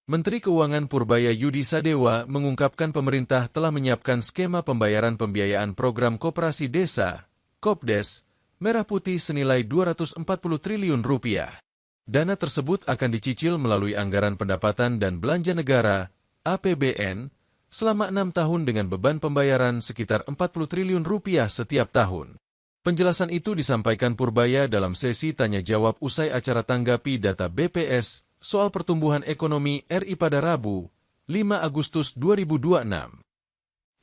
Menteri Keuangan Purbaya Yudi Sadewa mengungkapkan pemerintah telah menyiapkan skema pembayaran pembiayaan program koperasi desa, Kopdes, Merah Putih senilai Rp240 triliun. Dana tersebut akan dicicil melalui Anggaran Pendapatan dan Belanja Negara, APBN, selama 6 tahun dengan beban pembayaran sekitar Rp40 triliun setiap tahun. Penjelasan itu disampaikan Purbaya dalam sesi tanya-jawab usai acara tanggapi data BPS soal pertumbuhan ekonomi RI pada Rabu, 5 Agustus 2026.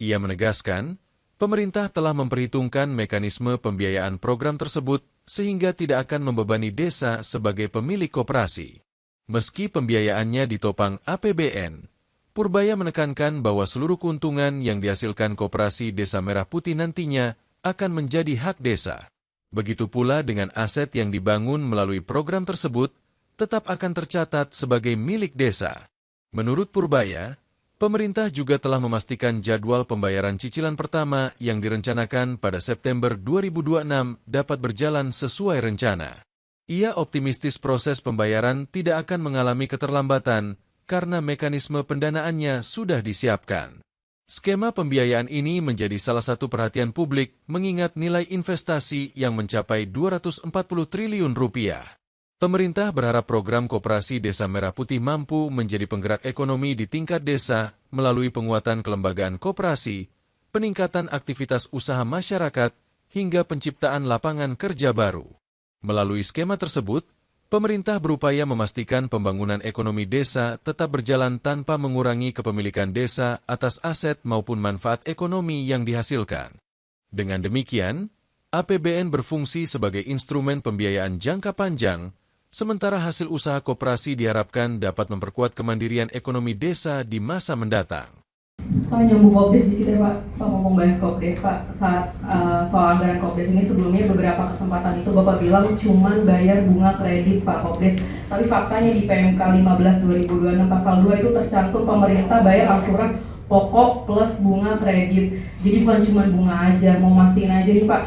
Ia menegaskan, pemerintah telah memperhitungkan mekanisme pembiayaan program tersebut sehingga tidak akan membebani desa sebagai pemilik koperasi. Meski pembiayaannya ditopang APBN, Purbaya menekankan bahwa seluruh keuntungan yang dihasilkan koperasi Desa Merah Putih nantinya akan menjadi hak desa. Begitu pula dengan aset yang dibangun melalui program tersebut, tetap akan tercatat sebagai milik desa. Menurut Purbaya, pemerintah juga telah memastikan jadwal pembayaran cicilan pertama yang direncanakan pada September 2026 dapat berjalan sesuai rencana. Ia optimistis proses pembayaran tidak akan mengalami keterlambatan karena mekanisme pendanaannya sudah disiapkan. Skema pembiayaan ini menjadi salah satu perhatian publik mengingat nilai investasi yang mencapai Rp240 triliun. Pemerintah berharap program koperasi Desa Merah Putih mampu menjadi penggerak ekonomi di tingkat desa melalui penguatan kelembagaan koperasi, peningkatan aktivitas usaha masyarakat, hingga penciptaan lapangan kerja baru. Melalui skema tersebut, pemerintah berupaya memastikan pembangunan ekonomi desa tetap berjalan tanpa mengurangi kepemilikan desa atas aset maupun manfaat ekonomi yang dihasilkan. Dengan demikian, APBN berfungsi sebagai instrumen pembiayaan jangka panjang, sementara hasil usaha koperasi diharapkan dapat memperkuat kemandirian ekonomi desa di masa mendatang. Pak, nyambung Kopdes dikit ya Pak. Pak ngomong bahas Kopdes Pak, saat soal anggaran Kopdes ini sebelumnya beberapa kesempatan itu Bapak bilang cuman bayar bunga kredit Pak Kopdes. Tapi faktanya di PMK 15/2026 pasal 2 itu tercantum pemerintah bayar angsuran pokok plus bunga kredit. Jadi bukan cuma bunga aja, mau mastiin aja nih Pak.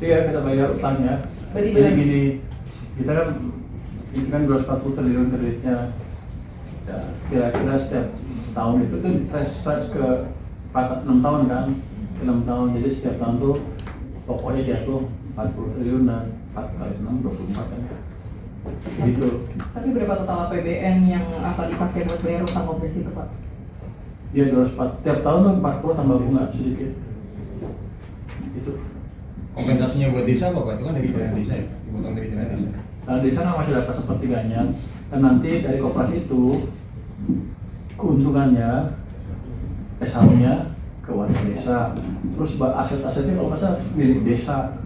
Iya, kita bayar utangnya. Jadi gini, kita kan 240 triliun kreditnya, ya, kira-kira setiap tahun itu tuh stretch ke 6 tahun kan, 6 tahun, jadi setiap tahun tuh pokoknya jatuh 40 triliun dan 4 kali 6, 24 kan, gitu. Tapi berapa total APBN yang akan dipakai buat bayar utang Kopdes itu Pak? Ya 240, tiap tahun tuh 40 tambah bunga sedikit, gitu. Kompensasinya buat desa apa Pak? Itu kan dari dana desa ya? Dipotong dari dana desa? Nah, desa kan masih dapat sepertiganya, dan nanti dari koperasi itu keuntungannya, SHU-nya ke warga desa, terus aset-asetnya kalau masa milik desa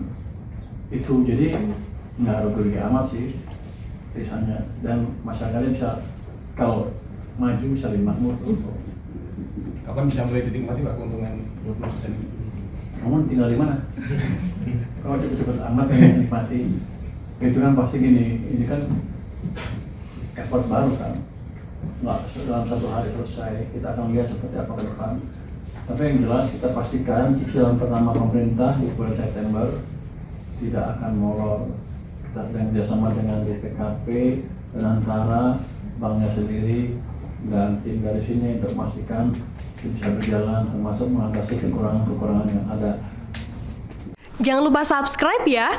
itu, jadi nggak rugi amat sih desanya, dan masyarakatnya bisa kalau maju bisa lebih makmur. Kapan bisa mulai dinikmati Pak keuntungan 20%? Kamu tinggal di mana? Kalau cepet-cepet amat yang nikmati, itu kan pasti gini, ini kan effort baru kan, nggak dalam 1 hari selesai. Kita akan lihat seperti apa ke depan. Tapi yang jelas kita pastikan cicilan pertama pemerintah di bulan September tidak akan molor. Kita sedang kerjasama dengan BPKP dan antara banknya sendiri dan tim dari sini untuk memastikan bisa berjalan, termasuk mengatasi kekurangan-kekurangan yang ada. Jangan lupa subscribe ya.